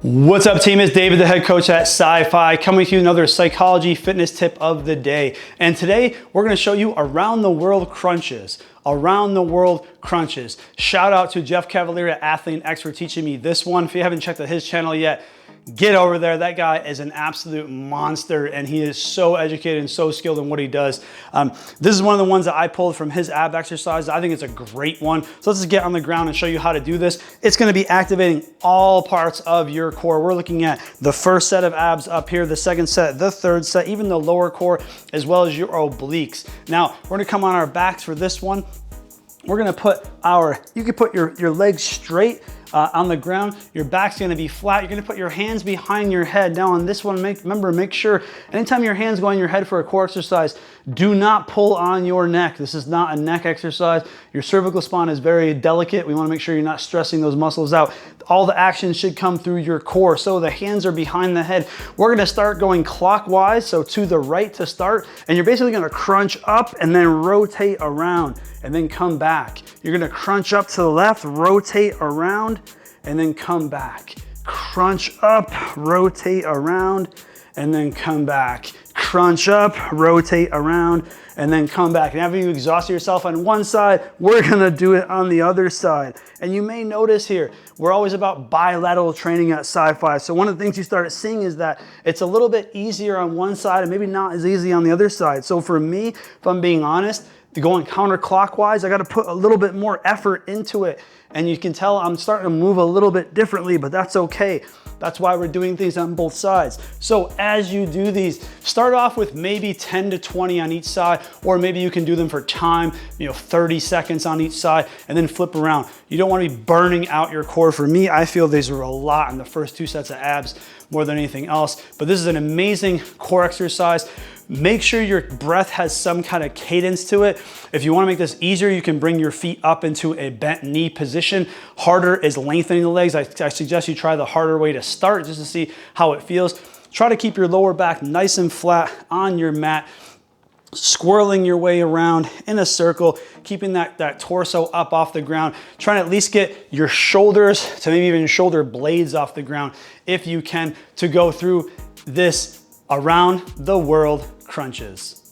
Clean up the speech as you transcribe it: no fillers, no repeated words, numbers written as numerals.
What's up, team? It's David, the head coach at PSYFI, coming to you another psychology fitness tip of the day. And today we're going to show you around the world crunches. Around the world crunches. Shout out to Jeff Cavaliere at Athlete X for teaching me this one. If you haven't checked out his channel yet, get over there. That guy is an absolute monster and he is so educated and so skilled in what he does. This is one of the ones that I pulled from his ab exercise. I think it's a great one. So let's just get on the ground and show you how to do this. It's going to be activating all parts of your core. We're looking at the first set of abs up here, the second set, the third set, even the lower core, as well as your obliques. Now, we're going to come on our backs for this one. We're gonna put you can put your legs straight on the ground. Your back's gonna be flat. You're gonna put your hands behind your head. Now on this one, remember, make sure anytime your hands go on your head for a core exercise, do not pull on your neck. This is not a neck exercise. Your cervical spine is very delicate. We wanna make sure you're not stressing those muscles out. All the action should come through your core. So the hands are behind the head. We're gonna start going clockwise, so to the right to start, and you're basically gonna crunch up and then rotate around and then come back. You're gonna crunch up to the left, rotate around, and then come back. Crunch up, rotate around, and then come back. Crunch up, rotate around, and then come back. And after you exhaust yourself on one side, we're gonna do it on the other side. And you may notice here, we're always about bilateral training at PSYFI. So one of the things you start seeing is that it's a little bit easier on one side and maybe not as easy on the other side. So for me, if I'm being honest, to going counterclockwise, I got to put a little bit more effort into it. And you can tell I'm starting to move a little bit differently, but that's okay. That's why we're doing things on both sides. So as you do these, start off with maybe 10 to 20 on each side, or maybe you can do them for time, 30 seconds on each side, and then flip around. You don't want to be burning out your core. For me, I feel these are a lot in the first two sets of abs more than anything else, but this is an amazing core exercise. Make sure your breath has some kind of cadence to it. If you want to make this easier, you can bring your feet up into a bent knee position. Harder is lengthening the legs. I suggest you try the harder way to start just to see how it feels. Try to keep your lower back nice and flat on your mat, swirling your way around in a circle, keeping that torso up off the ground. Trying to at least get your shoulders to maybe even shoulder blades off the ground if you can, to go through this around the world crunches.